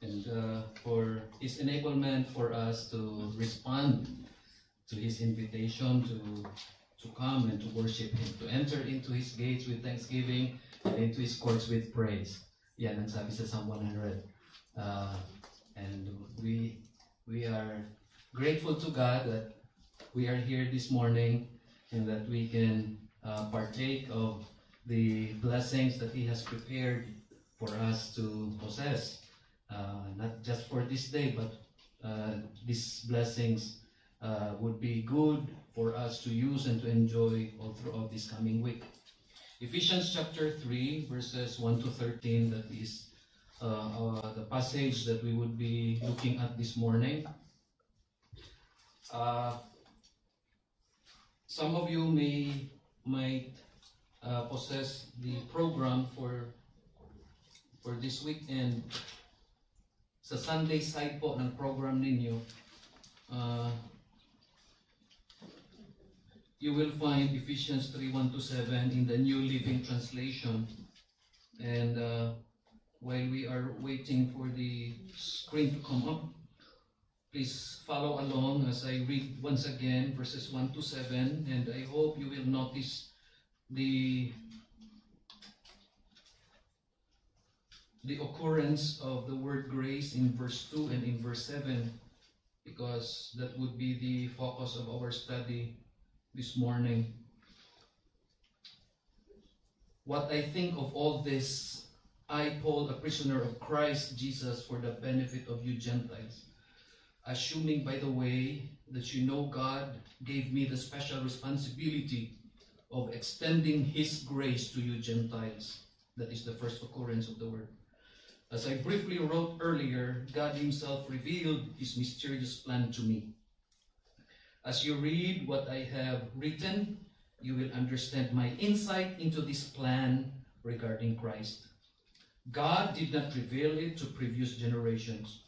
and for His enablement for us to respond to His invitation to come and to worship Him, to enter into His gates with thanksgiving and into His courts with praise. Yan ang sabi sa Psalm 100. And we are grateful to God that we are here this morning and that we can partake of the blessings that He has prepared for us to possess. Not just for this day, but these blessings would be good for us to use and to enjoy all throughout this coming week. Ephesians chapter 3, verses 1 to 13, that is the passage that we would be looking at this morning. Some of you might possess the program for this weekend. Sa Sunday side po ng program ninyo, you will find Ephesians 3:1-7 in the New Living Translation. And while we are waiting for the screen to come up, please follow along as I read once again verses 1-7, and I hope you will notice the occurrence of the word grace in verse 2 and in verse 7, because that would be the focus of our study this morning. What I think of all this, I, Paul, a prisoner of Christ Jesus, for the benefit of you Gentiles, assuming, by the way, that you know God gave me the special responsibility of extending His grace to you Gentiles. That is the first occurrence of the word. As I briefly wrote earlier, God Himself revealed His mysterious plan to me. As you read what I have written, you will understand my insight into this plan regarding Christ. God did not reveal it to previous generations,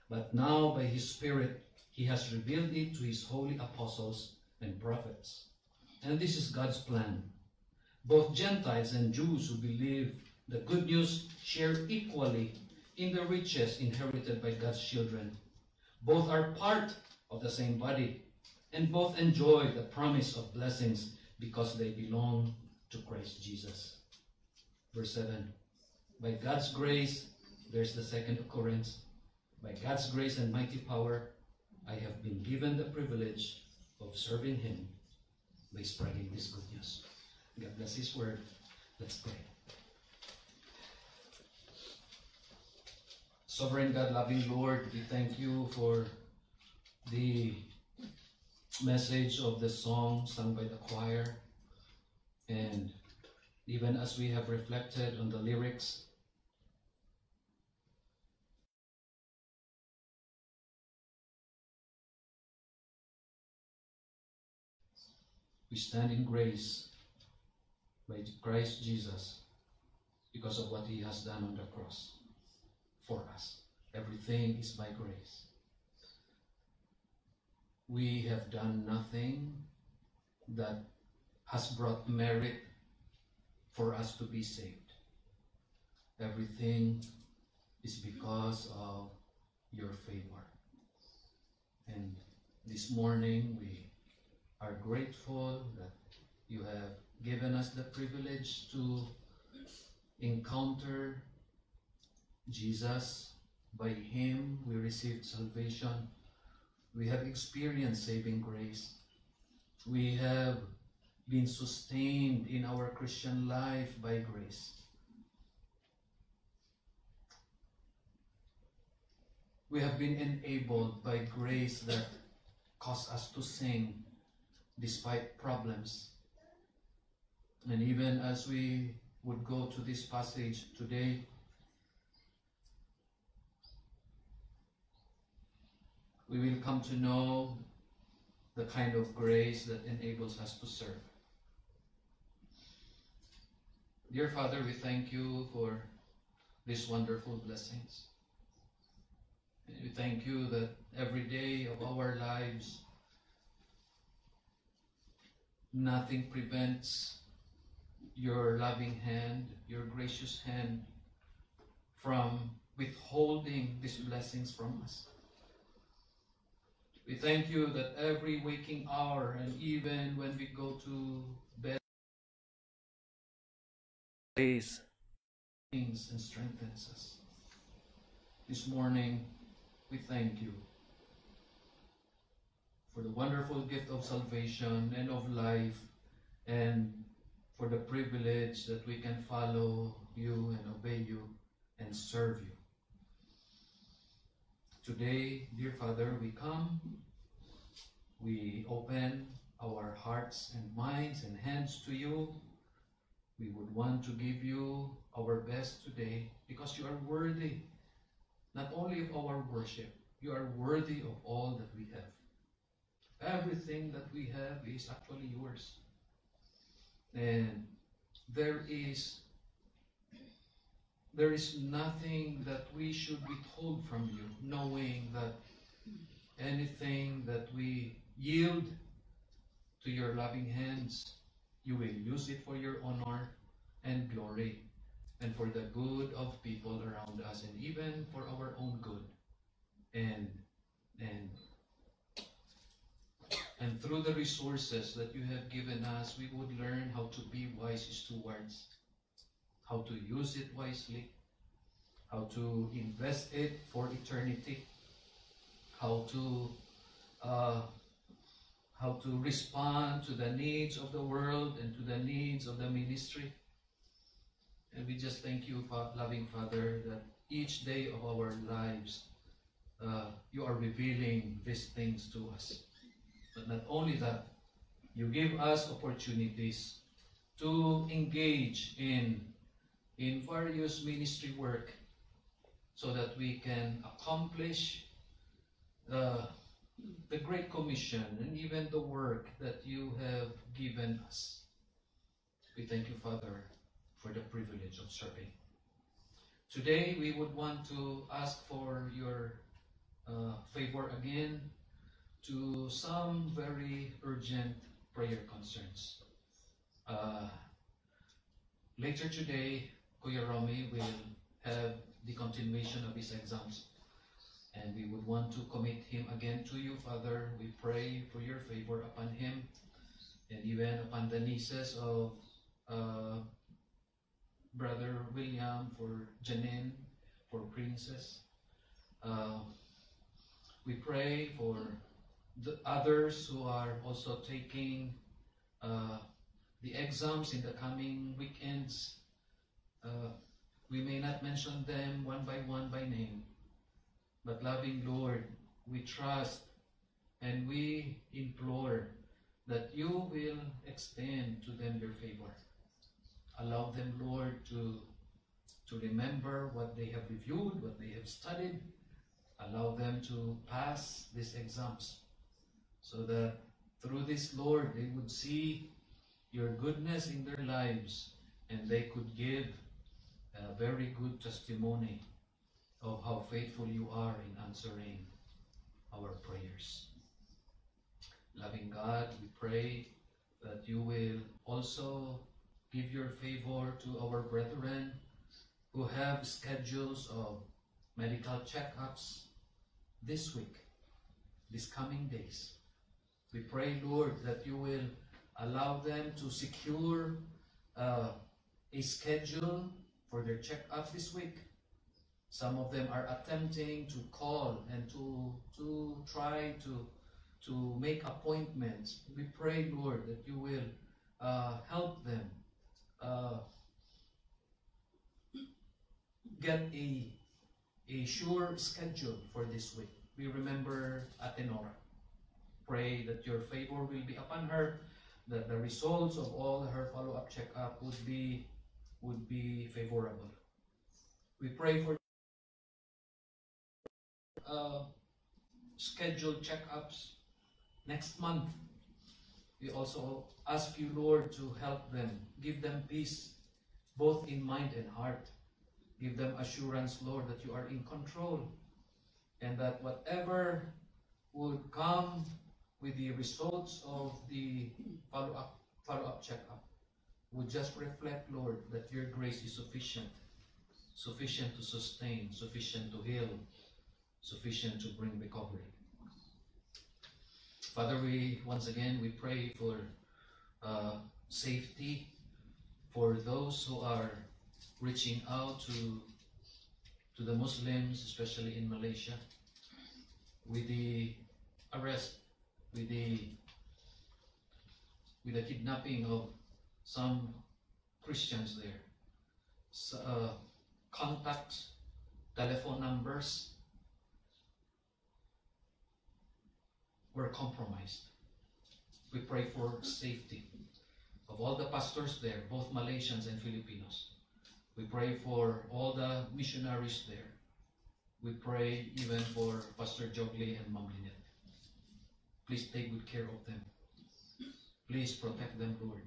but now by His Spirit, He has revealed it to His holy apostles and prophets. And this is God's plan. Both Gentiles and Jews who believe the good news share equally in the riches inherited by God's children. Both are part of the same body, and both enjoy the promise of blessings because they belong to Christ Jesus. Verse 7. By God's grace, there's the second occurrence. By God's grace and mighty power, I have been given the privilege of serving Him by spreading this good news. God bless His word. Let's pray. Sovereign God, loving Lord, we thank you for the message of the song sung by the choir. And even as we have reflected on the lyrics, we stand in grace by Christ Jesus because of what He has done on the cross for us. Everything is by grace. We have done nothing that has brought merit for us to be saved. Everything is because of your favor. And this morning we are grateful that you have given us the privilege to encounter Jesus. By Him we received salvation. We have experienced saving grace. We have been sustained in our Christian life by grace. We have been enabled by grace that caused us to sing despite problems. And even as we would go to this passage today, we will come to know the kind of grace that enables us to serve. Dear Father, we thank you for these wonderful blessings. And we thank you that every day of our lives, nothing prevents your loving hand, your gracious hand from withholding these blessings from us. We thank you that every waking hour and even when we go to bed, praise things and strengthens us. This morning, we thank you for the wonderful gift of salvation and of life, and for the privilege that we can follow you and obey you and serve you. Today, dear Father, we come, we open our hearts and minds and hands to you. We would want to give you our best today because you are worthy not only of our worship, you are worthy of all that we have. Everything that we have is actually yours. And there is nothing that we should withhold from you, knowing that anything that we yield to your loving hands, you will use it for your honor and glory, and for the good of people around us, and even for our own good. And through the resources that you have given us, we would learn how to be wise stewards, how to use it wisely, how to invest it for eternity, how to respond to the needs of the world and to the needs of the ministry. And we just thank you, loving Father, that each day of our lives, you are revealing these things to us. But not only that, you give us opportunities to engage in various ministry work so that we can accomplish the Great Commission and even the work that you have given us. We thank you, Father, for the privilege of serving. Today, we would want to ask for your favor again to some very urgent prayer concerns. Later today, Kuya Romy will have the continuation of his exams, and we would want to commit him again to you, Father. We pray for your favor upon him and even upon the nieces of Brother William, for Janine, for Princess. We pray for the others who are also taking the exams in the coming weekends. We may not mention them one by name, but loving Lord, we trust and we implore that you will extend to them your favor. Allow them, Lord, to remember what they have reviewed, what they have studied. Allow them to pass these exams so that through this, Lord, they would see your goodness in their lives and they could give a very good testimony of how faithful you are in answering our prayers. Loving God, we pray that you will also give your favor to our brethren who have schedules of medical checkups this week, these coming days. We pray, Lord, that you will allow them to secure a schedule for their checkup this week. Some of them are attempting to call and to try to make appointments. We pray, Lord, that you will help them get a sure schedule for this week. We remember Atenora. Pray that your favor will be upon her, that the results of all her follow-up checkup would be favorable. We pray for scheduled checkups next month. We also ask you, Lord, to help them, give them peace, both in mind and heart. Give them assurance, Lord, that you are in control, and that whatever would come with the results of the follow-up checkup would just reflect, Lord, that your grace is sufficient sufficient to sustain, sufficient to heal, sufficient to bring recovery. Father, once again we pray for safety for those who are reaching out to the Muslims, especially in Malaysia, with the arrest, with the kidnapping of some Christians there. Contacts, telephone numbers were compromised. We pray for safety of all the pastors there, both Malaysians and Filipinos. We pray for all the missionaries there. We pray even for Pastor Jogli and Ma'am Lynette. Please take good care of them. Please protect them, Lord.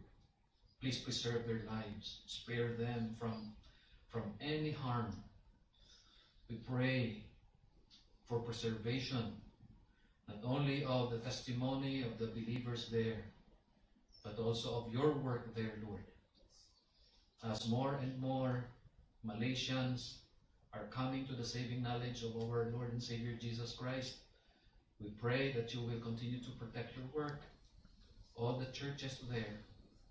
Please preserve their lives. Spare them from any harm. We pray for preservation, not only of the testimony of the believers there, but also of your work there, Lord. As more and more Malaysians are coming to the saving knowledge of our Lord and Savior Jesus Christ, we pray that you will continue to protect your work, all the churches there,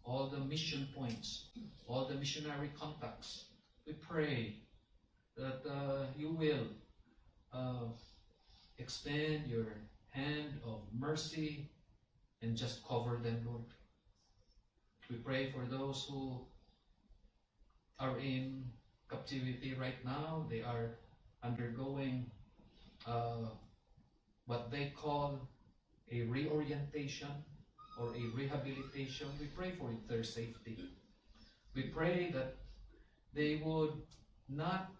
all the mission points, all the missionary contacts. We pray that you will extend your hand of mercy and just cover them, Lord. We pray for those who are in captivity right now. They are undergoing what they call a reorientation or a rehabilitation. We pray for their safety. We pray that they would not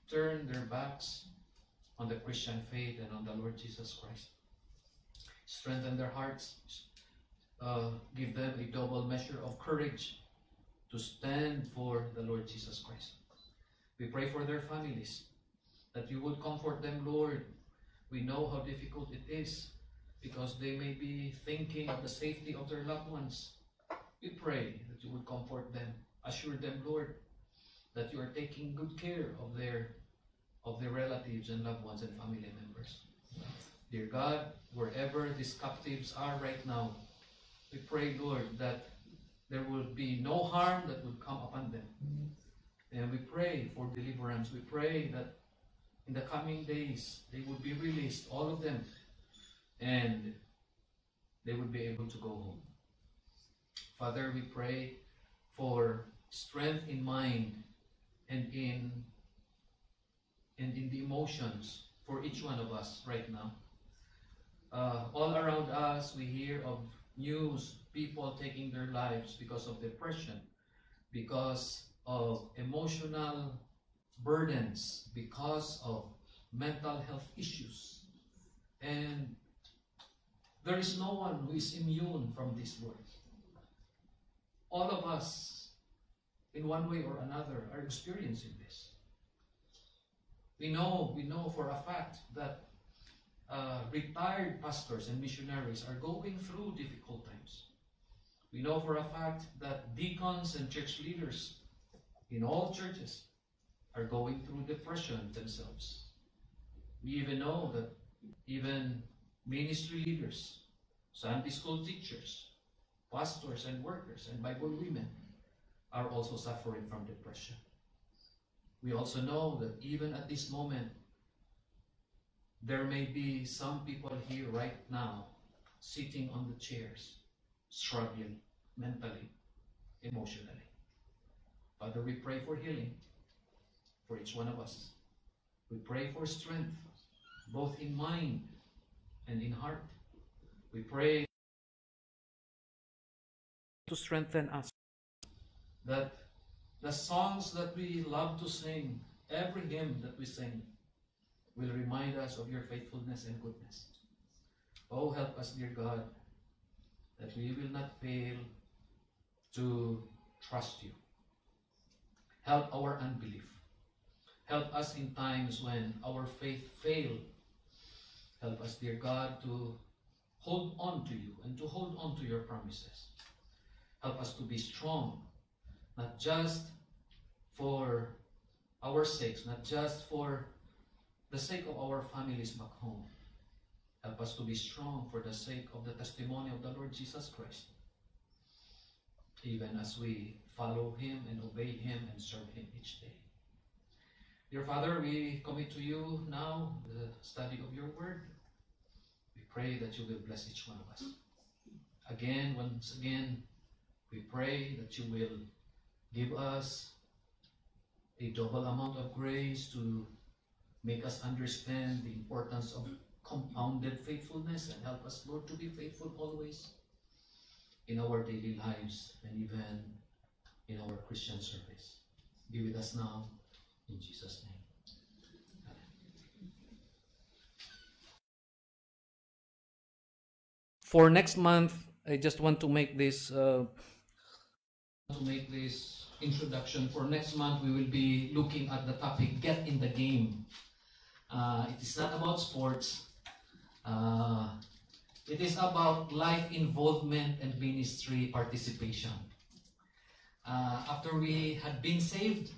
turn their backs on the Christian faith and on the Lord Jesus Christ. Strengthen their hearts. Give them a double measure of courage to stand for the Lord Jesus Christ. We pray for their families, that you would comfort them, Lord. We know how difficult it is because they may be thinking of the safety of their loved ones. We pray that you would comfort them. Assure them, Lord, that you are taking good care of their relatives and loved ones and family members. Dear God, wherever these captives are right now, we pray, Lord, that there will be no harm that would come upon them. And we pray for deliverance. We pray that in the coming days, they would be released, all of them, and they would be able to go home. Father, we pray for strength in mind and in the emotions for each one of us right now. All around us, we hear of news, people taking their lives because of depression, because of emotional burdens, because of mental health issues. And there is no one who is immune from this, Lord. All of us, in one way or another, are experiencing this. We know for a fact that retired pastors and missionaries are going through difficult times. We know for a fact that deacons and church leaders in all churches are going through depression themselves. We even know that even ministry leaders, Sunday school teachers, pastors and workers, and Bible women are also suffering from depression. We also know that even at this moment, there may be some people here right now sitting on the chairs, struggling mentally, emotionally. Father, we pray for healing for each one of us. We pray for strength, both in mind and in heart. We pray to strengthen us, that the songs that we love to sing, every hymn that we sing, will remind us of your faithfulness and goodness. Oh, help us, dear God, that we will not fail to trust you. Help our unbelief. Help us in times when our faith failed. Help us, dear God, to hold on to you and to hold on to your promises. Help us to be strong, not just for our sakes, not just for the sake of our families back home. Help us to be strong for the sake of the testimony of the Lord Jesus Christ, even as we follow Him and obey Him and serve Him each day. Dear Father, we commit to you now the study of your word. We pray that you will bless each one of us. Again, once again, we pray that you will give us a double amount of grace to make us understand the importance of compounded faithfulness, and help us, Lord, to be faithful always in our daily lives and even in our Christian service. Be with us now, in Jesus' name. Amen. For next month, I just want to make this introduction. For next month, we will be looking at the topic, Get in the Game. It is not about sports. It is about life involvement and ministry participation. After we had been saved,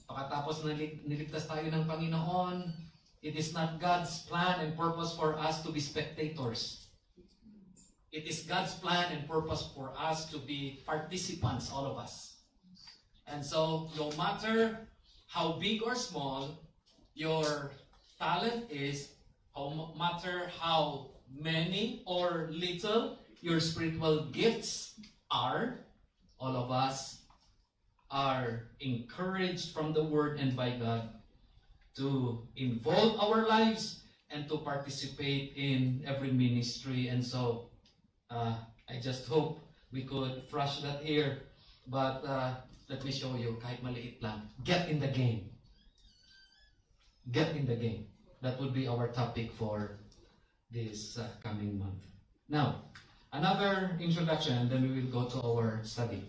pagkatapos niligtas tayo ng Panginoon, it is not God's plan and purpose for us to be spectators. It is God's plan and purpose for us to be participants, all of us. And so, no matter how big or small your talent is, no matter how many or little your spiritual gifts are, all of us are encouraged from the Word and by God to involve our lives and to participate in every ministry. And so, I just hope we could flush that here. But let me show you, kahit maliit lang. Get in the game. Get in the game. That would be our topic for this coming month. Now, another introduction, and then we will go to our study.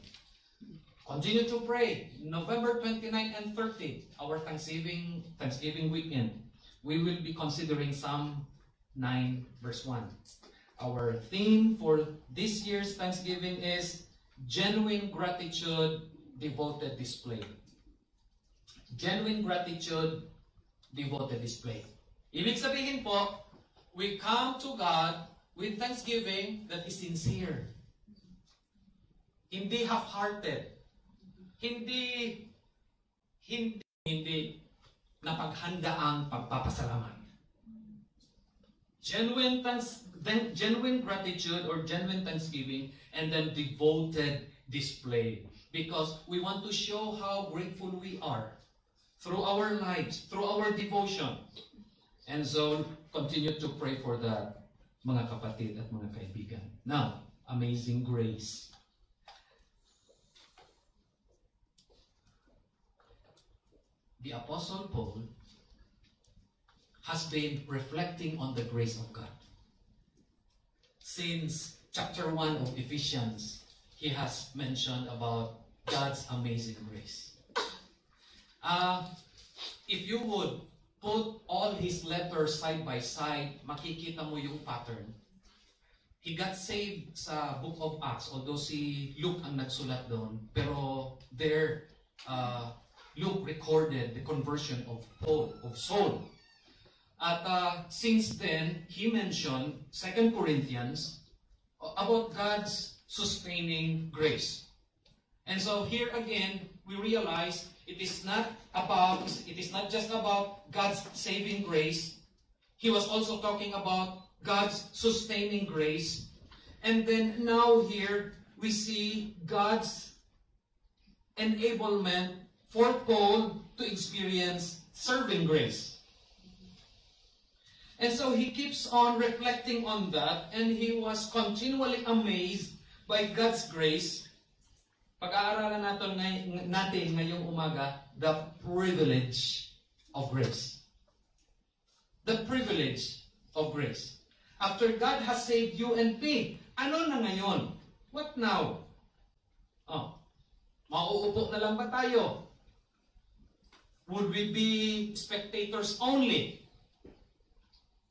Continue to pray. November 29 and 30, our Thanksgiving weekend, we will be considering Psalm 9, verse 1. Our theme for this year's Thanksgiving is Genuine Gratitude, Devoted Display. Genuine Gratitude, Devoted Display. Ibig sabihin po, we come to God with thanksgiving that is sincere. Hindi half-hearted. Hindi napaghandaang pagpapasalamat. Genuine gratitude or genuine thanksgiving, and then devoted display. Because we want to show how grateful we are through our lives, through our devotion. And so, continue to pray for that, mga kapatid at mga kaibigan. Now, amazing grace. The Apostle Paul has been reflecting on the grace of God. Since chapter 1 of Ephesians, he has mentioned about God's amazing grace. If you would put all his letters side by side, makikita mo yung pattern. He got saved sa book of Acts, although si Luke ang nagsulat doon. Pero there, Luke recorded the conversion of Saul. At since then, he mentioned 2 Corinthians about God's sustaining grace. And so here again, we realize it is not just about God's saving grace. He was also talking about God's sustaining grace. And then now here, we see God's enablement for Paul to experience serving grace. And so he keeps on reflecting on that, and he was continually amazed by God's grace. Pag-aaralan natin ngayong umaga, the privilege of grace. The privilege of grace. After God has saved you and me, ano na ngayon? What now? Mauupo na lang ba tayo? Would we be spectators only?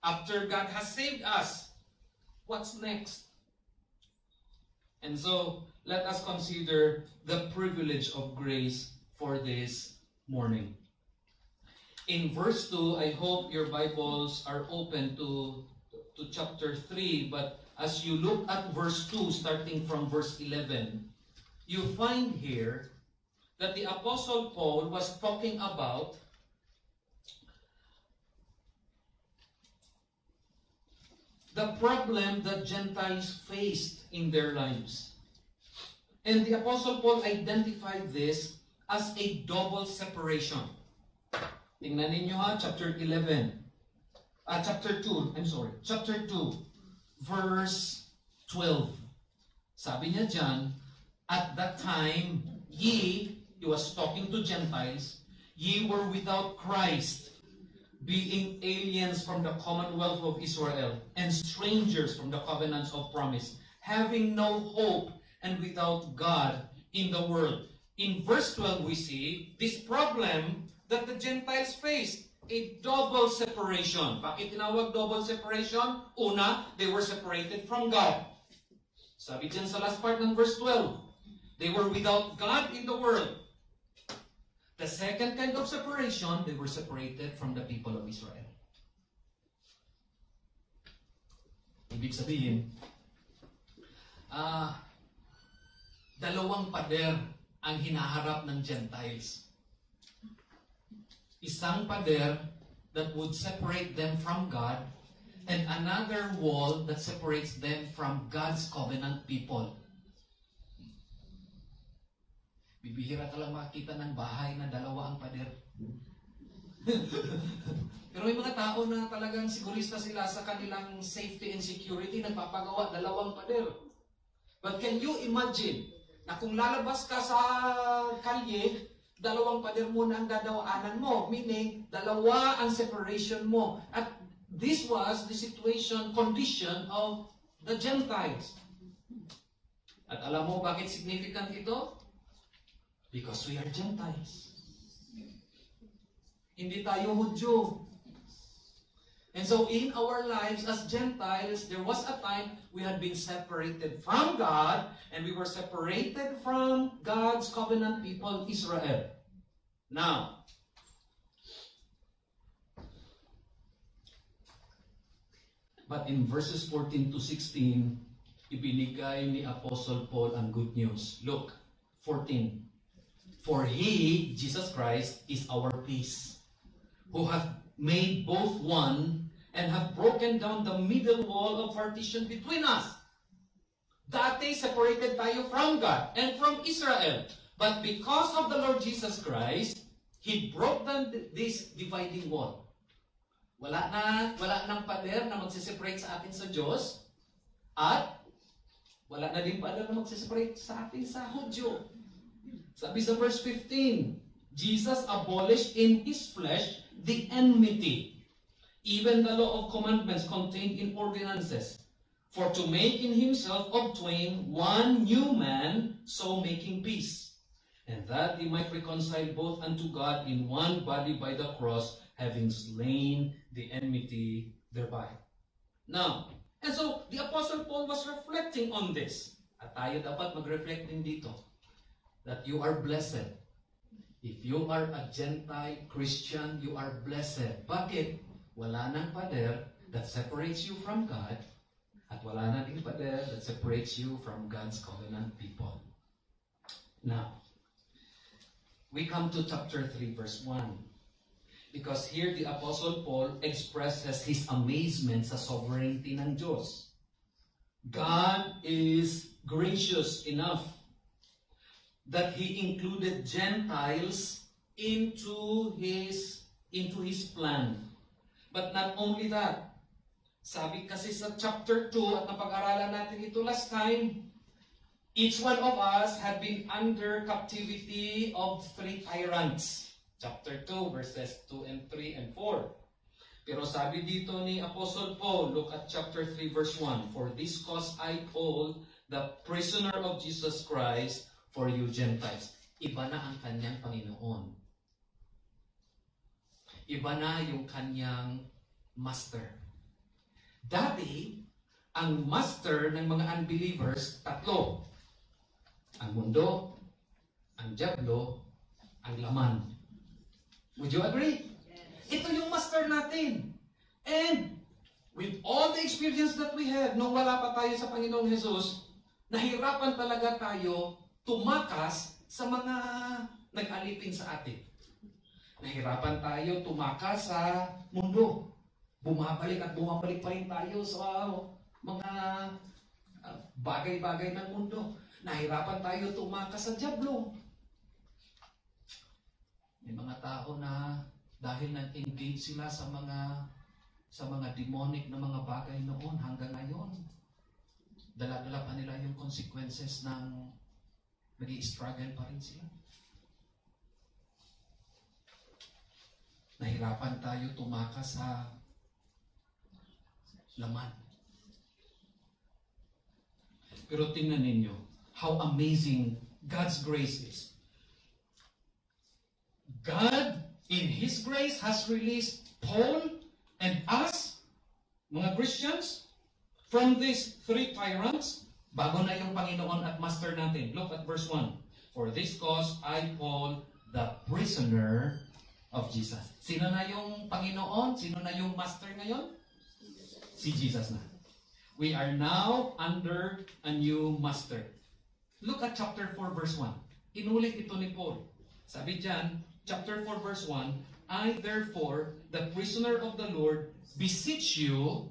After God has saved us, what's next? And so, let us consider the privilege of grace for this morning. In verse 2, I hope your Bibles are open to chapter 3, but as you look at verse 2, starting from verse 11, you find here that the Apostle Paul was talking about the problem that Gentiles faced in their lives. And the Apostle Paul identified this as a double separation. Tingnan ninyo ha, chapter 2, verse 12. Sabi niya dyan, at that time, he was talking to Gentiles, ye were without Christ, being aliens from the commonwealth of Israel, and strangers from the covenants of promise, having no hope, and without God in the world. In verse 12, we see this problem that the Gentiles faced, a double separation. Bakit tinawag double separation? Una, they were separated from God. Sabi dyan sa last part ng verse 12, they were without God in the world. The second kind of separation, they were separated from the people of Israel. Ibig sabihin, dalawang pader ang hinaharap ng Gentiles. Isang pader that would separate them from God, and another wall that separates them from God's covenant people. Bibihira ka lang makita ng bahay na dalawa ang pader. Pero may mga tao na talagang sigurista sila sa kanilang safety and security, nagpapagawa dalawang pader. But can you imagine na kung lalabas ka sa kalye, dalawang pader mo na ang dadawaanan mo, meaning dalawa ang separation mo. At this was the condition of the Gentiles. At alam mo bakit significant ito? Because we are Gentiles. Hindi tayo Hudyo. And so in our lives as Gentiles, there was a time we had been separated from God, and we were separated from God's covenant people, Israel. Now, but in verses 14 to 16, ibinigay ni Apostle Paul ang good news. Look, 14. For he, Jesus Christ, is our peace, who hath made both one, and have broken down the middle wall of partition between us. Dati, separated tayo from God and from Israel. But because of the Lord Jesus Christ, He broke down this dividing wall. Wala nang pader na magsiseparate sa atin sa Diyos, at wala na din pader na magsiseparate sa atin sa Hudyo. Sabi sa verse 15, Jesus abolished in His flesh the enmity, even the law of commandments contained in ordinances, for to make in Himself of twain one new man, so making peace, and that He might reconcile both unto God in one body by the cross, having slain the enmity thereby. Now, and so the Apostle Paul was reflecting on this. At tayo dapat mag-reflect din dito, that you are blessed. If you are a Gentile Christian, you are blessed. Bakit? Wala nang pader that separates you from God, at wala na ding pader that separates you from God's covenant people. Now, we come to chapter 3, verse 1. Because here the Apostle Paul expresses his amazement sa sovereignty ng Diyos. God is gracious enough that He included Gentiles into His plan. But not only that, sabi kasi sa chapter 2, at napag-aralan natin ito last time, each one of us had been under captivity of 3 tyrants. Chapter 2, verses 2 and 3 and 4. Pero sabi dito ni Apostle Paul, look at chapter 3, verse 1. For this cause I, Paul, the prisoner of Jesus Christ, for you Gentiles. Iba na ang kanyang Panginoon. Iba na yung kanyang master. Dati, ang master ng mga unbelievers, 3. Ang mundo, ang diablo, ang laman. Would you agree? Yes. Ito yung master natin. And with all the experience that we have, nung wala pa tayo sa Panginoong Jesus, nahirapan talaga tayo tumakas sa mga nag-alipin sa atin. Nahirapan tayo tumakas sa mundo. Bumabalik at bumabalik pa rin tayo sa mga bagay-bagay ng mundo. Nahirapan tayo tumakas sa dyablo. May mga tao na dahil nag-engage sila sa mga demonic na mga bagay noon hanggang ngayon, dala-dala pa nila yung consequences ng nag-i-struggle pa rin sila. Nahirapan tayo tumakas sa laman. Pero tingnan ninyo, how amazing God's grace is. God, in His grace, has released Paul and us, mga Christians, from these three tyrants, bago na yung Panginoon at Master natin. Look at verse 1. For this cause, I, Paul, the prisoner of Jesus. Sino na yung Panginoon? Sino na yung Master ngayon? Si Jesus na. We are now under a new Master. Look at chapter 4 verse 1. Inulit ito ni Paul. Sabi dyan, chapter 4 verse 1, I therefore, the prisoner of the Lord, beseech you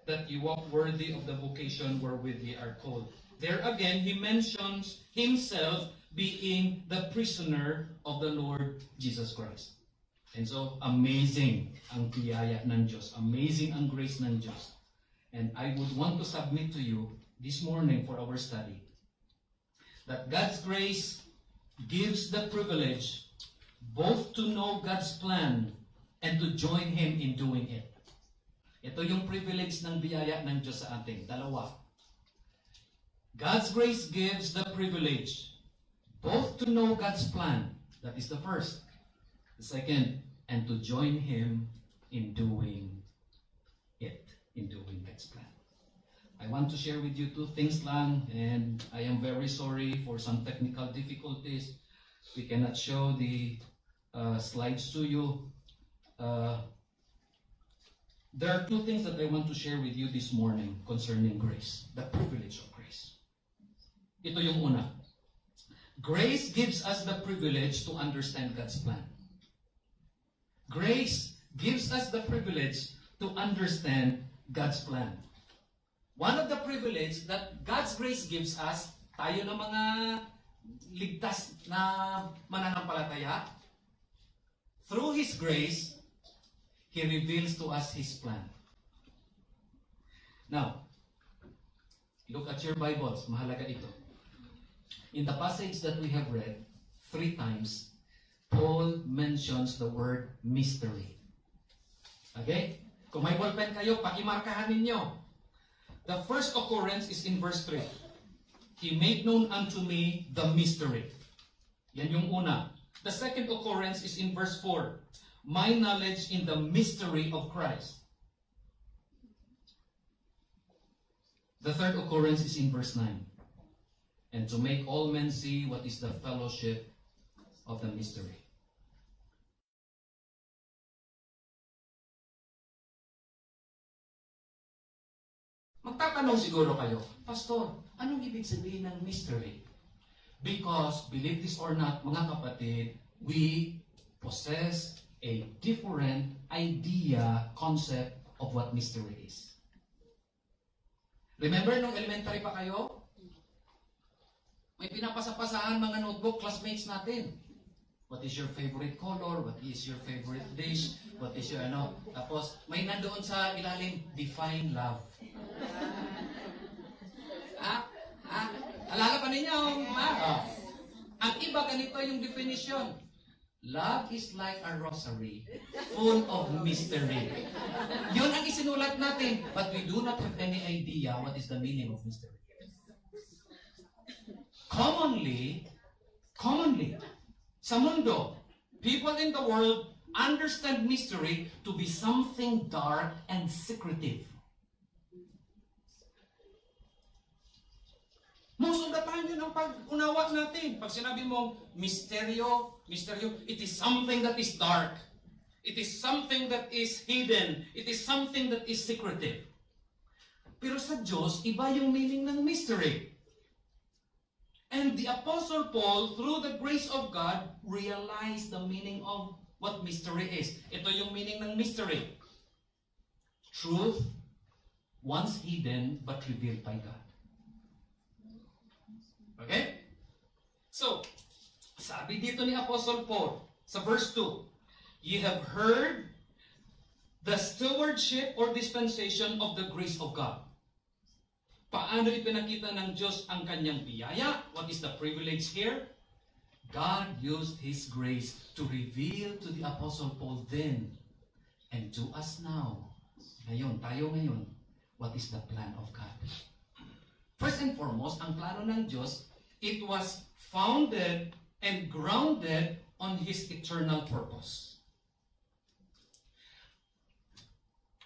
that you walk worthy of the vocation wherewith ye are called. There again, he mentions himself being the prisoner of the Lord Jesus Christ. And so, amazing ang biyaya ng Diyos. Amazing ang grace ng Diyos. And I would want to submit to you this morning for our study that God's grace gives the privilege both to know God's plan and to join Him in doing it. Ito yung privilege ng biyaya ng Diyos sa atin. Dalawa. God's grace gives the privilege both to know God's plan. That is the first. The second, and to join Him in doing it, in doing God's plan. I want to share with you two things lang, and I am very sorry for some technical difficulties. We cannot show the slides to you. There are two things that I want to share with you this morning concerning grace, the privilege of grace. Ito yung una. Grace gives us the privilege to understand God's plan. Grace gives us the privilege to understand God's plan. One of the privilege that God's grace gives us, tayo na mga ligtas na mananampalataya, through His grace, He reveals to us His plan. Now, look at your Bibles. Mahalaga ito. In the passage that we have read, 3 times, Paul mentions the word mystery. Okay? Kung may ballpen kayo, pakimarkahan ninyo. The first occurrence is in verse 3. He made known unto me the mystery. Yan yung una. The second occurrence is in verse 4. My knowledge in the mystery of Christ. The third occurrence is in verse 9. And to make all men see what is the fellowship of the mystery. Magtatanong siguro kayo, Pastor, anong ibig sabihin ng mystery? Because, believe this or not, mga kapatid, we possess a different idea, concept of what mystery is. Remember nung elementary pa kayo? May pinapasa-pasahan mga notebook, classmates natin. What is your favorite color? What is your favorite dish? What is your Tapos, may nandoon sa ilalim, define love. Alala pa ninyo? Ang iba ganito yung definition. Love is like a rosary full of mystery. Yun ang isinulat natin. But we do not have any idea what is the meaning of mystery. Commonly, sa mundo, people in the world understand mystery to be something dark and secretive. Most of the time yun ang pag-unawa natin. Pag sinabi mo, misteryo, it is something that is dark. It is something that is hidden. It is something that is secretive. Pero sa Diyos, iba yung meaning ng mystery. And the Apostle Paul, through the grace of God, realized the meaning of what mystery is. Ito yung meaning ng mystery. Truth, once hidden, but revealed by God. Okay? So, sabi dito ni Apostle Paul, sa verse 2, ye have heard the stewardship or dispensation of the grace of God. Paano ipinakita ng Diyos ang kanyang biyaya? What is the privilege here? God used His grace to reveal to the Apostle Paul then and to us now. Ngayon, tayo ngayon, what is the plan of God? First and foremost, ang plano ng Diyos, it was founded and grounded on His eternal purpose.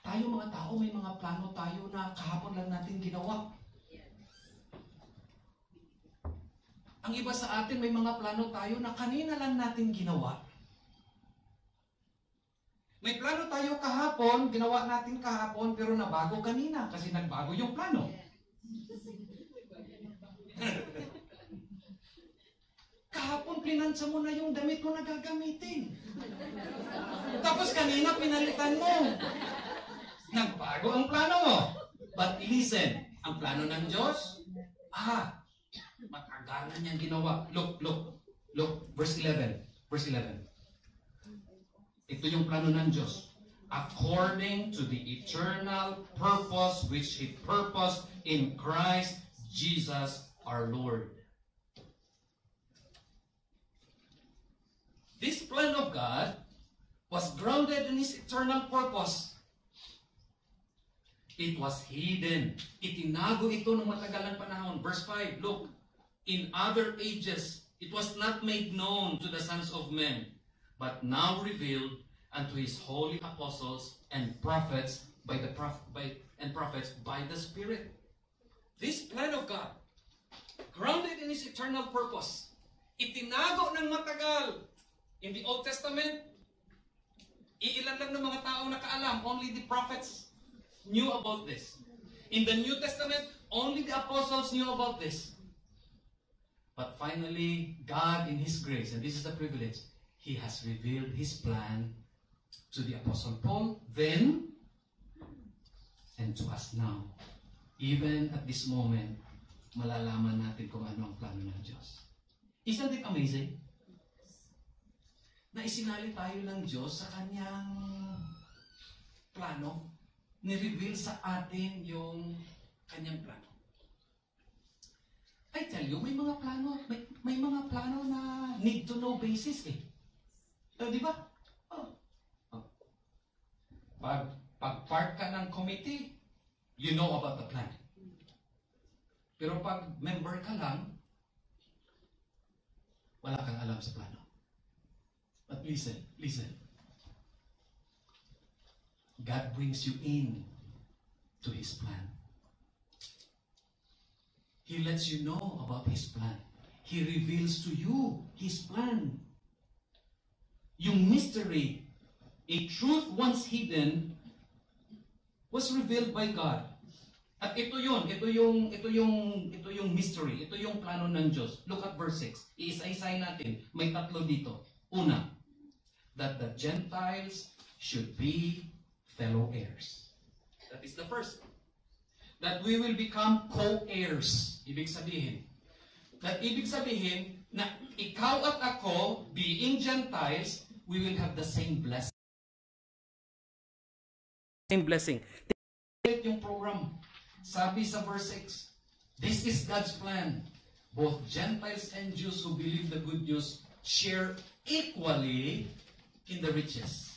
Tayo mga tao, may mga plano tayo na kahapon lang natin ginawa. Ang iba sa atin, may mga plano tayo na kanina lang natin ginawa. May plano tayo kahapon, ginawa natin kahapon, pero nabago kanina kasi nagbago yung plano. Kahapon, plinansa mo na yung damit ko na gagamitin. Tapos kanina, pinalitan mo. Nagbago ang plano mo. But listen, ang plano ng Diyos, matagalan niyang ginawa. Look, verse 11. Verse 11. Ito yung plano ng Diyos. According to the eternal purpose which He purposed in Christ Jesus our Lord. This plan of God was grounded in His eternal purpose. It was hidden. Itinago ito ng matagalang panahon. Verse 5, look, in other ages, it was not made known to the sons of men, but now revealed unto His holy apostles and prophets by the Spirit. This plan of God, grounded in His eternal purpose, itinago ng matagal. In the Old Testament, iilan lang ng mga taong nakaalam, only the prophets knew about this. In the New Testament, only the apostles knew about this. But finally, God in His grace, and this is the privilege, He has revealed His plan to the Apostle Paul then and to us now. Even at this moment, malalaman natin kung ano ang plano ng Diyos. Isn't it amazing? Na isinali tayo ng Diyos sa Kanyang plano. Ni-reveal sa atin yung Kanyang plano. I tell you, may mga plano na need to know basis eh. Di ba? Pag part ka ng committee, you know about the plan. Pero pag member ka lang, wala kang alam sa plano. But listen. God brings you in to His plan. He lets you know about His plan. He reveals to you His plan. Yung mystery, a truth once hidden, was revealed by God. At ito yung mystery, ito yung plano ng Diyos. Look at verse 6. Iisa-isay natin. May tatlo dito. Una, that the Gentiles should be fellow heirs. That is the first. That we will become co-heirs. Ibig sabihin na ikaw at ako, being Gentiles, we will have the same blessing. Same blessing. Yung program. Sabi sa verse 6, this is God's plan. Both Gentiles and Jews who believe the good news share equally in the riches.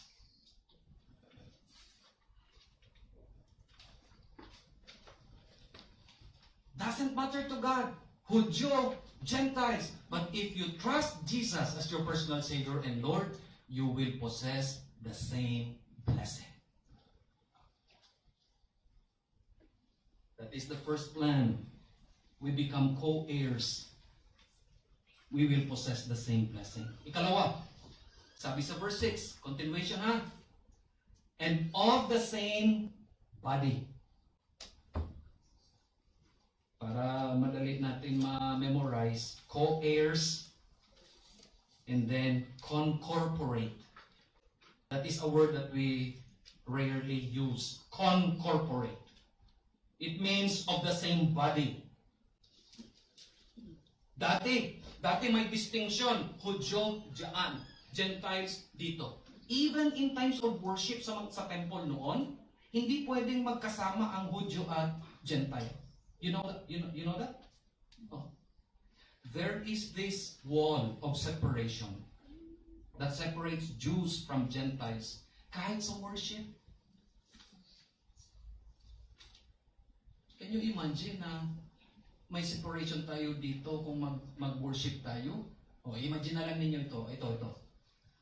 Doesn't matter to God, Hudyo, Gentiles, but if you trust Jesus as your personal Savior and Lord, you will possess the same blessing. That is the first plan. We become co-heirs. We will possess the same blessing. Ikalawa, sabi sa verse 6, continuation ha, and of the same body. Para madali natin ma-memorize, co-heirs and then concorporate. That is a word that we rarely use. Concorporate. It means of the same body. Dati may distinction. Hudyo, diyan. Gentiles, dito. Even in times of worship sa temple noon, hindi pwedeng magkasama ang Hudyo at Gentile. You know that? You know that? Oh. There is this wall of separation that separates Jews from Gentiles. Kahit sa worship. Can you imagine na may separation tayo dito kung mag-worship tayo? O, imagine na lang ninyo ito.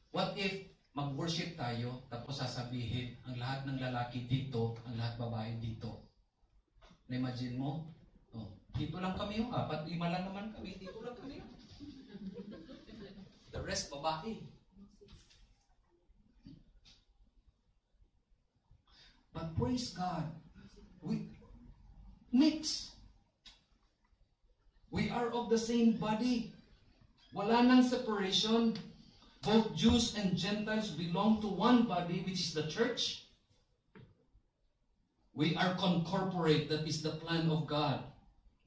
What if mag-worship tayo, tapos sasabihin, ang lahat ng lalaki dito, ang lahat babae dito. Na-imagine mo? Oh, dito lang kami yung 4-5 lang naman kami. Dito lang kami. The rest, babae. But praise God, we mix. We are of the same body. Wala nang separation. Both Jews and Gentiles belong to one body, which is the church. We are concorporate. That is the plan of God.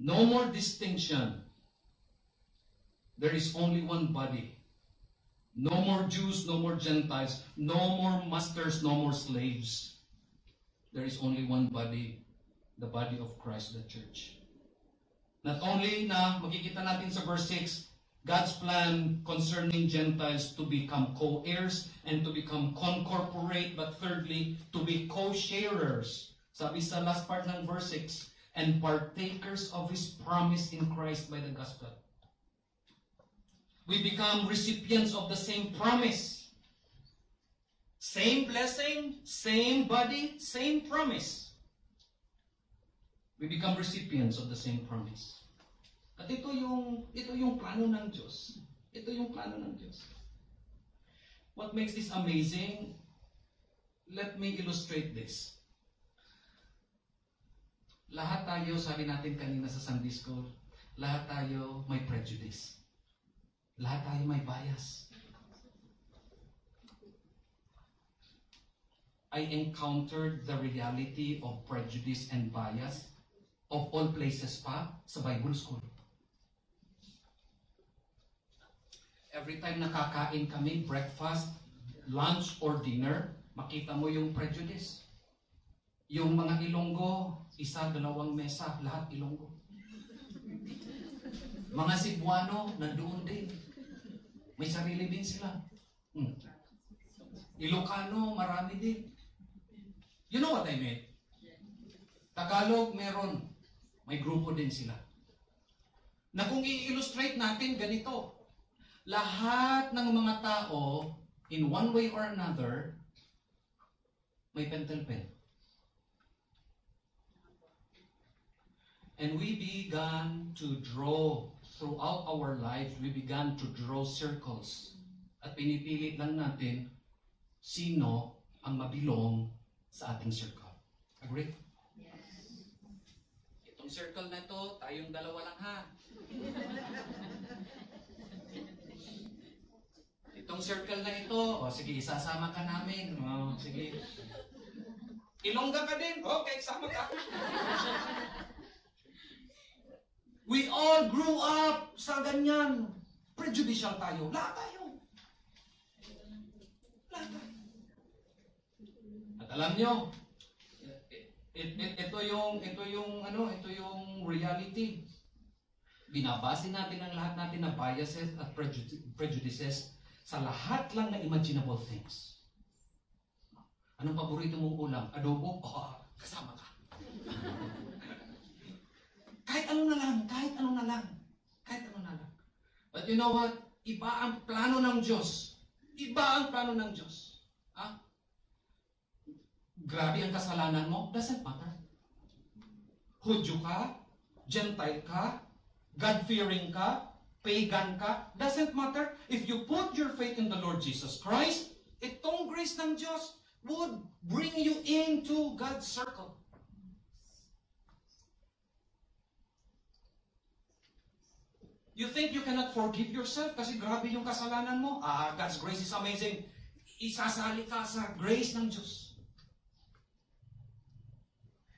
No more distinction. There is only one body. No more Jews, no more Gentiles, no more masters, no more slaves. There is only one body, the body of Christ, the church. Not only na makikita natin sa verse 6, God's plan concerning Gentiles to become co-heirs and to become concorporate, but thirdly, to be co-sharers. Sabi sa last part ng verse 6, and partakers of His promise in Christ by the gospel. We become recipients of the same promise. Same blessing, same body, same promise. We become recipients of the same promise. At ito yung plano ng Diyos. Ito yung plano ng Diyos. What makes this amazing? Let me illustrate this. Lahat tayo, sabi natin kanina sa Sunday School, lahat tayo may prejudice. Lahat tayo may bias. I encountered the reality of prejudice and bias of all places pa sa Bible School. Every time nakakain kami, breakfast, lunch, or dinner, makita mo yung prejudice. Yung mga Ilonggo, 1-2 mesa, lahat Ilonggo. Mga Cebuano, nandoon din. May sarili din sila. Ilocano, marami din. You know what I mean? Tagalog, meron. May grupo din sila. Na kung i-illustrate natin ganito, lahat ng mga tao, in one way or another, may pentel pen. And we began to draw, throughout our lives, we began to draw circles. At pinipili lang natin sino ang mabilong sa ating circle. Agree? Yes. Itong circle na ito, tayong dalawa lang ha. Itong circle na ito, sige, isasama ka namin. Sige. Ilongga ka din. Okay, sama ka. We all grew up sa ganyan. Prejudicial tayo. Lahat tayo. Lahat tayo. At alam nyo, ito yung reality. Binabase natin ang lahat natin na biases at prejudices sa lahat lang na imaginable things. Anong paborito mong ulam? Adobo? Kasama ka. Kahit ano na lang. But you know what? Iba ang plano ng Diyos. Grabe ang kasalanan mo, doesn't matter. Hudyo ka, Gentile ka, God-fearing ka, pagan ka, doesn't matter. If you put your faith in the Lord Jesus Christ, itong grace ng Diyos, would bring you into God's circle. You think you cannot forgive yourself kasi grabe yung kasalanan mo? God's grace is amazing. Isasali ka sa grace ng Diyos.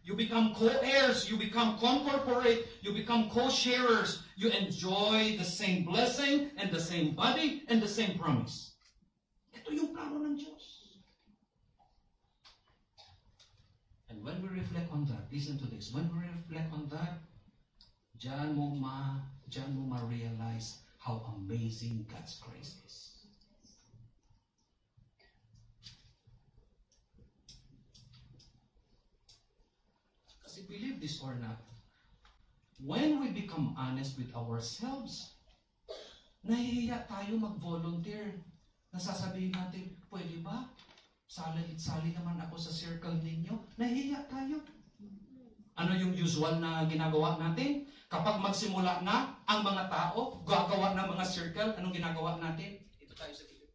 You become co-heirs, you become concorporate, you become co-sharers. You enjoy the same blessing and the same body and the same promise. Ito yung plano ng Diyos. And when we reflect on that, listen to this, when we reflect on that, diyan mo ma-realize how amazing God's grace is. Kasi believe this or not, when we become honest with ourselves, nahihiya tayo mag-volunteer. Nasasabihin natin, pwede ba? Sali naman ako sa circle ninyo. Nahihiya tayo. Ano yung usual na ginagawa natin? Kapag magsimula na ang mga tao, gagawa ng mga circle, anong ginagawa natin? Ito tayo sa gilid.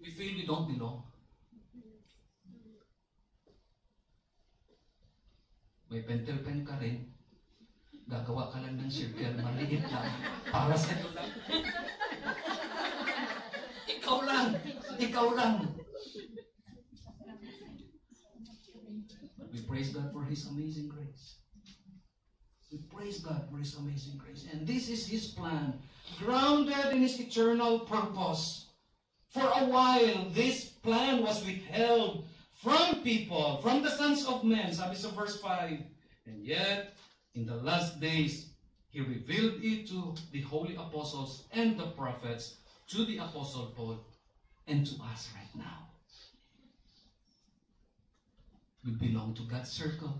We feel we don't belong. May pentel pen ka rin, gagawa ka lang ng circle, maliit lang, para sa ito lang. Ikaw lang. We praise God for His amazing grace. We praise God for His amazing grace. And this is His plan, grounded in His eternal purpose. For a while, this plan was withheld from people, from the sons of men, sabi sa verse 5. And yet, in the last days, He revealed it to the holy apostles and the prophets, to the Apostle Paul, and to us right now. We belong to God's circle.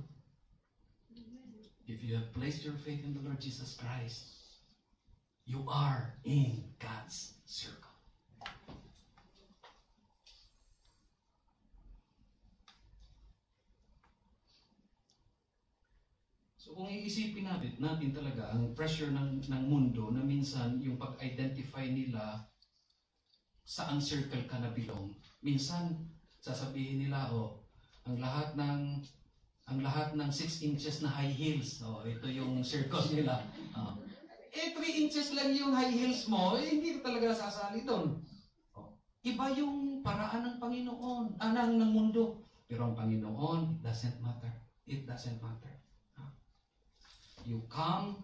If you have placed your faith in the Lord Jesus Christ, you are in God's circle. So kung iisipin natin talaga ang pressure ng mundo na minsan yung pag-identify nila saan circle ka na belong, minsan sasabihin nila, ang lahat ng 6 inches na high heels, ito yung circle nila. 3 inches lang yung high heels mo, hindi ka talaga sasali doon. Iba yung paraan ng Panginoon, ng mundo. Pero ang Panginoon, it doesn't matter. It doesn't matter. You come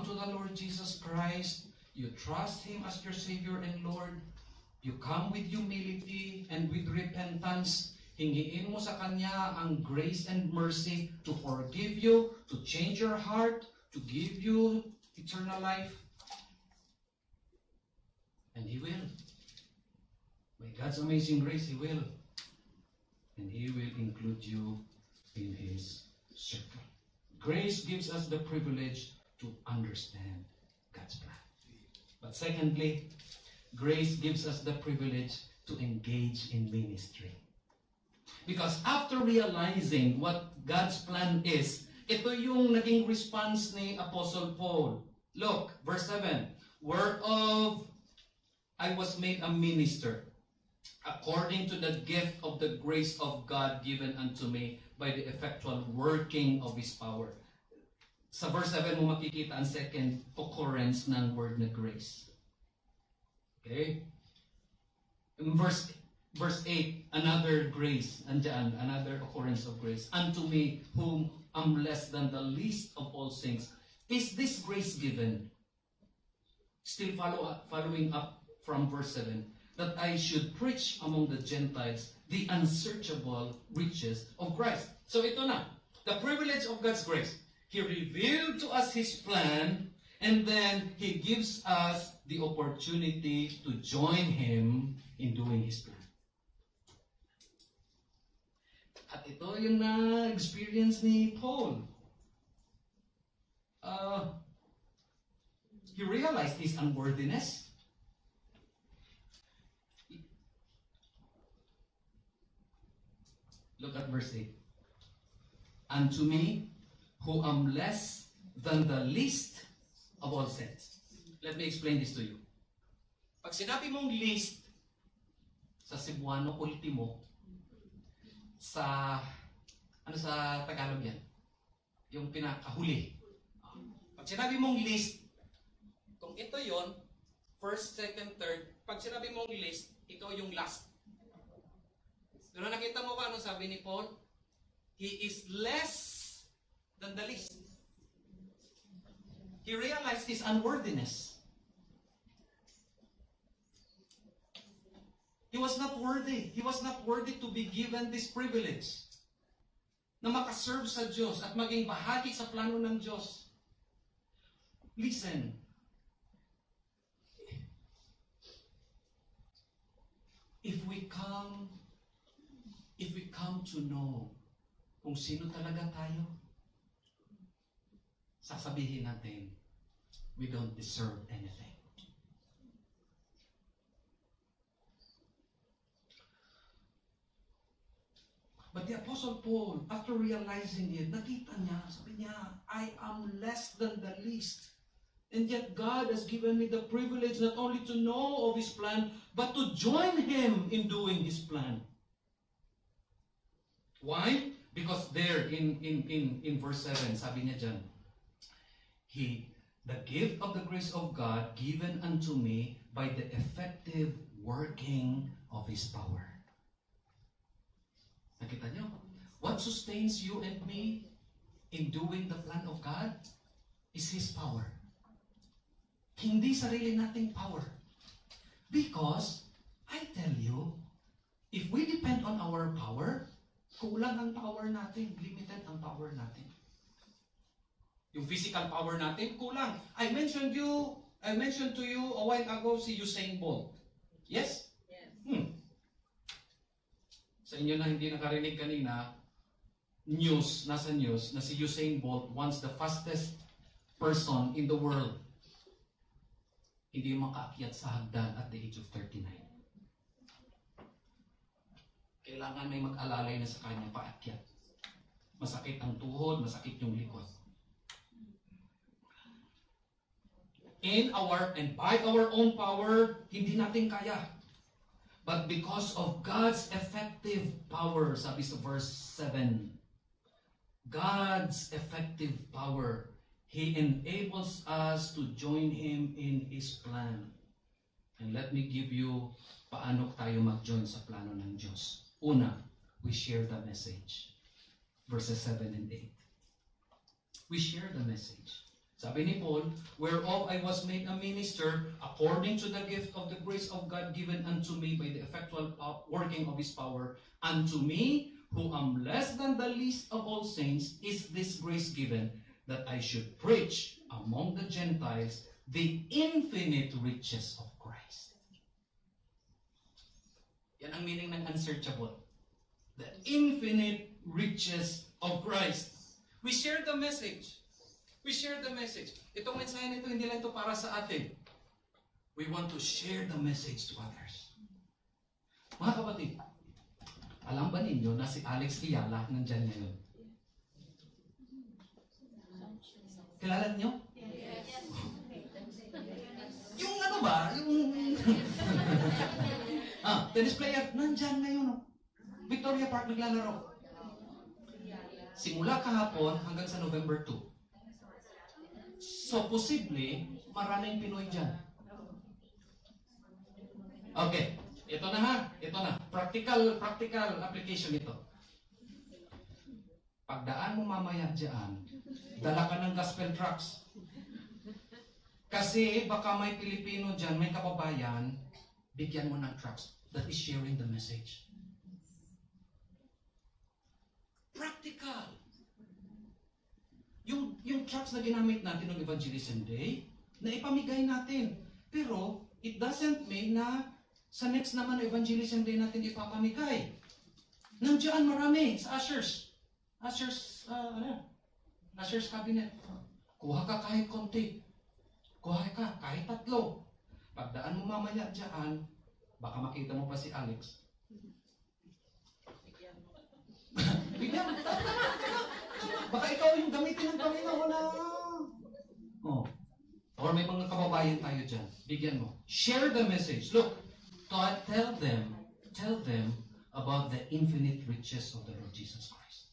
to the Lord Jesus Christ, you trust Him as your Savior and Lord, you come with humility and with repentance. Hingiin mo sa Kanya ang grace and mercy to forgive you, to change your heart, to give you eternal life. And He will. By God's amazing grace, He will. And He will include you in His circle. Grace gives us the privilege to understand God's plan. But secondly, grace gives us the privilege to engage in ministry. Because after realizing what God's plan is, ito yung naging response ni Apostle Paul. Look, verse 7, whereof I was made a minister, according to the gift of the grace of God given unto me by the effectual working of His power. Sa verse 7 mo makikita ang second occurrence ng word na grace. Okay? In verse 8, another grace, andyan, another occurrence of grace. Unto me, whom am less than the least of all saints, is this grace given? Still following up from verse 7, that I should preach among the Gentiles the unsearchable riches of Christ. So ito na, the privilege of God's grace. He revealed to us His plan, and then He gives us the opportunity to join Him in doing His plan. At ito yung na-experience ni Paul. He realized his unworthiness. Look at verse 8. Unto me, who am less than the least of all saints. Let me explain this to you. Pag sinabi mong list, sa Cebuano ultimo, sa, ano sa Tagalog yan? Yung pinakahuli. Pag sinabi mong list, kung ito yon, first, second, third, pag sinabi mong list, ikaw yung last. Pero nakita mo ba ano sabi ni Paul? He is less than the least. He realized his unworthiness. He was not worthy. He was not worthy to be given this privilege na makaserve sa Diyos at maging bahagi sa plano ng Diyos. Listen. If we come to know kung sino talaga tayo, sasabihin natin, we don't deserve anything. But the Apostle Paul, after realizing it, nakita niya, sabi niya, I am less than the least. And yet God has given me the privilege not only to know of His plan, but to join Him in doing His plan. Why? Because there in verse 7, sabi niya dyan, the gift of the grace of God given unto me by the effective working of His power. Nakita niyo? What sustains you and me in doing the plan of God is His power. Hindi sarili nating power. Because, I tell you, if we depend on our power, kulang ang power natin, limited ang power natin. Yung physical power natin, kulang. I mentioned to you a while ago si Usain Bolt. Yes? Yes. Sa inyo na hindi nakarinig kanina, nasa news, na si Usain Bolt, once the fastest person in the world, hindi makaakyat sa hagdan at the age of 39. Kailangan may mag-alalay na sa kanya paakyat. Masakit ang tuhod, masakit yung likod. And by our own power, hindi natin kaya. But because of God's effective power, sabi sa verse 7, God's effective power, He enables us to join Him in His plan. And let me give you paano tayo mag-join sa plano ng Diyos. Una, we share the message. Verses 7 and 8. We share the message. Sabi ni Paul, whereof I was made a minister according to the gift of the grace of God given unto me by the effectual working of His power. Unto me, who am less than the least of all saints, is this grace given, that I should preach among the Gentiles the infinite riches of Christ. Yan ang meaning ng unsearchable. The infinite riches of Christ. We share the message. We share the message. Itong mensahe nito, hindi lang ito para sa atin. We want to share the message to others. Mga kapatid, alam ba ninyo na si Alex Iyala nandyan ngayon? Kilala niyo? Yes. Yung ano ba? Yung tennis player, nandyan ngayon. Victoria Park naglalaro. Simula kahapon hanggang sa November 2. So, posible, maraming Pinoy dyan. Okay. Ito na ha. Ito na. Practical application ito. Pagdaan mo mamaya dyan, dala ka ng gospel tracts. Kasi baka may Pilipino dyan, may kababayan, bigyan mo ng tracts. That is sharing the message. Practical. Yung tracts na ginamit natin ng Evangelism Day, na ipamigay natin. Pero, it doesn't mean na sa next naman na Evangelism Day natin ipapamigay. Nandiyan marami sa ushers. Ushers cabinet. Kuha ka kahit konti. Kuha ka kahit 3. Pagdaan mo mamaya dyan, baka makita mo pa si Alex. Bigyan mo. Baka ikaw yung gamitin ng Panginoon na. Or may mga kababayan tayo dyan. Bigyan mo. Share the message. Look, tell them about the infinite riches of the Lord Jesus Christ.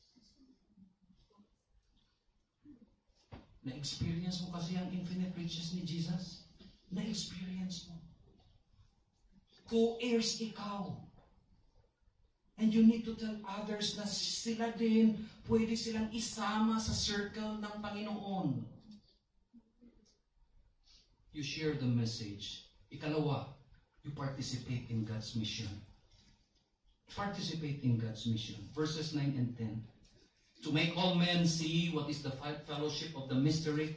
Na-experience mo kasi ang infinite riches ni Jesus? Na-experience mo. Co-heirs ikaw. And you need to tell others na sila din, pwede silang isama sa circle ng Panginoon. You share the message. Ikalawa, you participate in God's mission. Participate in God's mission. Verses 9 and 10. To make all men see what is the fellowship of the mystery,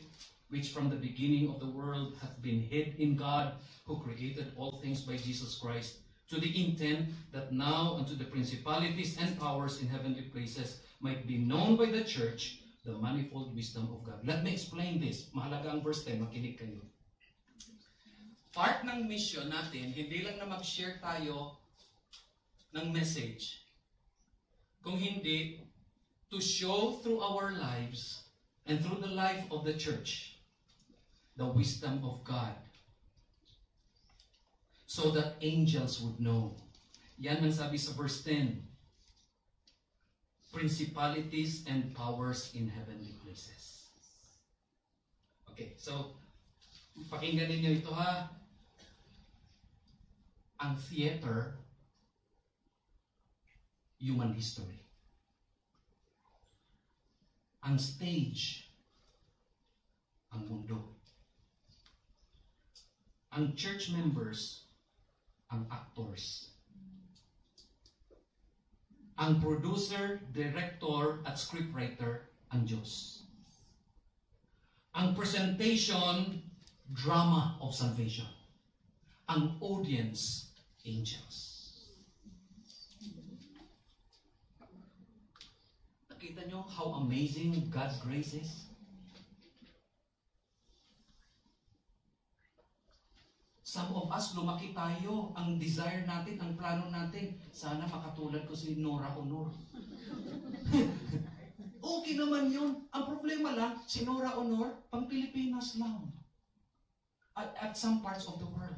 which from the beginning of the world hath been hid in God, who created all things by Jesus Christ, to the intent that now unto the principalities and powers in heavenly places might be known by the church the manifold wisdom of God. Let me explain this. Mahalaga ang verse 10. Makinig kayo. Part ng mission natin, hindi lang na mag-share tayo ng message, kung hindi, to show through our lives and through the life of the church the wisdom of God, so that angels would know. Yan ang sabi sa verse 10. Principalities and powers in heavenly places. Okay, so pakinggan ninyo ito ha. Ang theater, human history. Ang stage, ang mundo. Ang church members, ang actors. Ang producer, director, at scriptwriter, ang Diyos. Ang presentation, drama of salvation. Ang audience, angels. Nakita nyo how amazing God's grace is? Some of us, lumaki tayo. Ang desire natin, ang plano natin, sana makatulad ko si Nora Honor. Okay naman yun. Ang problema lang, si Nora Honor, pang Pilipinas lang. At some parts of the world.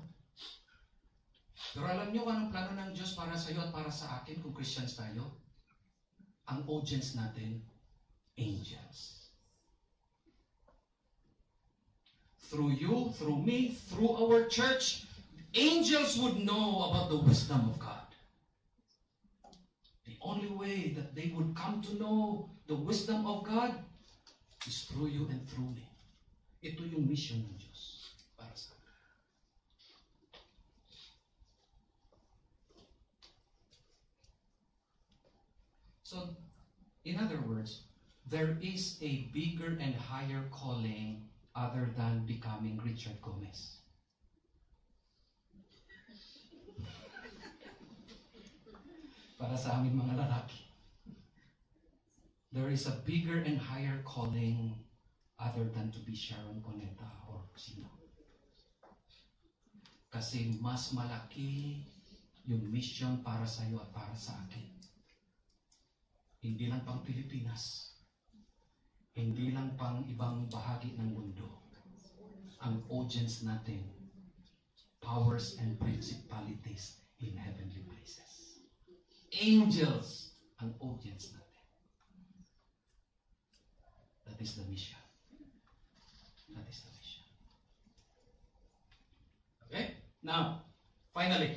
Pero alam nyo anong plano ng Diyos para sa iyo at para sa akin kung Christians tayo? Ang audience natin, angels. Through you, through me, through our church, angels would know about the wisdom of God. The only way that they would come to know the wisdom of God is through you and through me. Ito yung mission ng Diyos para sa akin. So, in other words, there is a bigger and higher calling other than becoming Richard Gomez. Para sa aming mga lalaki. There is a bigger and higher calling other than to be Sharon Coneta or sino. Kasi mas malaki yung mission para sa iyo at para sa akin. Hindi lang pang Pilipinas. Hindi lang pang ibang bahagi ng mundo. Ang audience natin, powers and principalities in heavenly places. Angels, ang audience natin. That is the mission. That is the mission. Okay? Now, finally.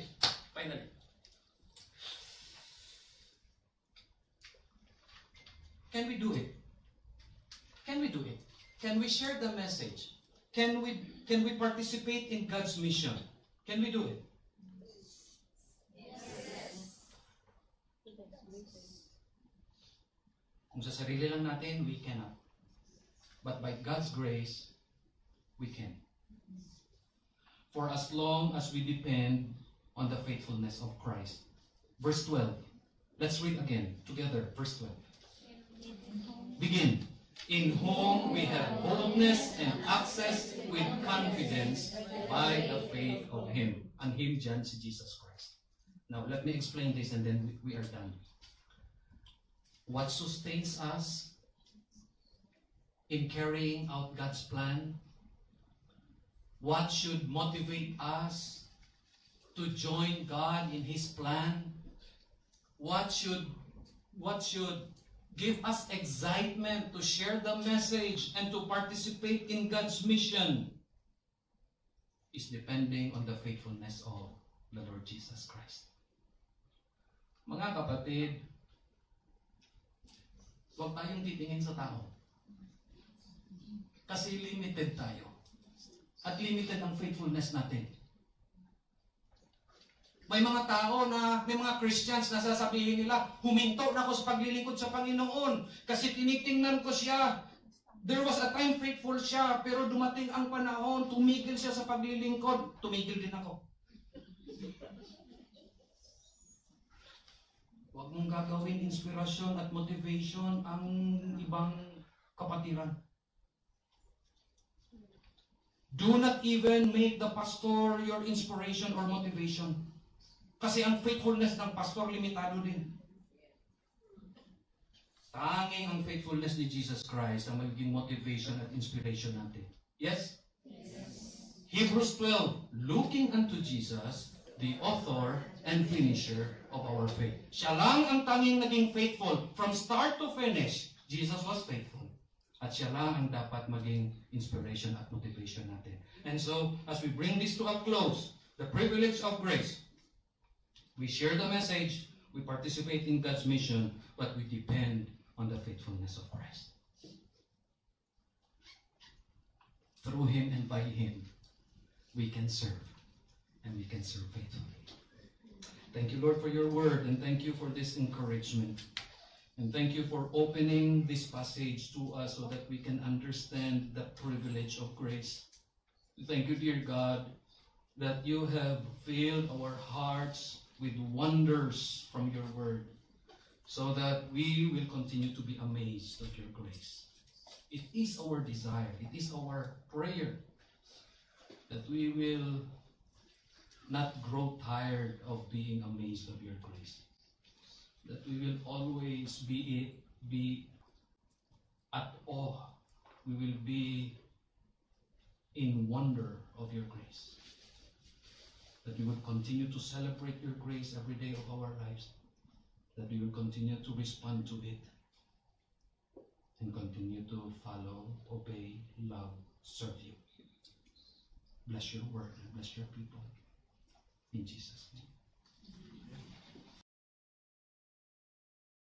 Can we do it? Can we do it? Can we share the message? Can we participate in God's mission? Can we do it? Yes. Kung sa sarili lang natin, we cannot. But by God's grace, we can. For as long as we depend on the faithfulness of Christ. Verse 12. Let's read again together. Verse 12. Begin. In whom we have boldness and access with confidence by the faith of Him. Ang Him dyan si Jesus Christ. Now, let me explain this and then we are done. What sustains us in carrying out God's plan? What should motivate us to join God in His plan? What should give us excitement to share the message and to participate in God's mission is depending on the faithfulness of the Lord Jesus Christ. Mga kapatid, huwag tayong titingin sa tao. Kasi limited tayo. At limited ang faithfulness natin. May mga tao may mga Christians na sasabihin nila, huminto na ako sa paglilingkod sa Panginoon kasi tinitingnan ko siya. There was a time faithful siya, pero dumating ang panahon, tumigil siya sa paglilingkod. Tumigil din ako. Huwag mong gagawin inspirasyon at motivation ang ibang kapatiran. Do not even make the pastor your inspiration or motivation. Kasi ang faithfulness ng pastor limitado din. Tanging ang faithfulness ni Jesus Christ ang magiging motivation at inspiration natin. Yes? Yes. Hebrews 12, looking unto Jesus, the author and finisher of our faith. Siya lang ang tanging naging faithful. From start to finish, Jesus was faithful. At siya lang ang dapat maging inspiration at motivation natin. And so, as we bring this to a close, the privilege of grace, we share the message, we participate in God's mission, but we depend on the faithfulness of Christ. Through Him and by Him, we can serve, and we can serve faithfully. Thank you, Lord, for your word, and thank you for this encouragement. And thank you for opening this passage to us so that we can understand the privilege of grace. Thank you, dear God, that you have filled our hearts with wonders from your word, so that we will continue to be amazed of your grace. It is our desire, it is our prayer, that we will not grow tired of being amazed of your grace. That we will always be at awe. We will be in wonder of your grace. That we will continue to celebrate your grace every day of our lives. That we will continue to respond to it. And continue to follow, obey, love, serve you. Bless your word and bless your people. In Jesus' name.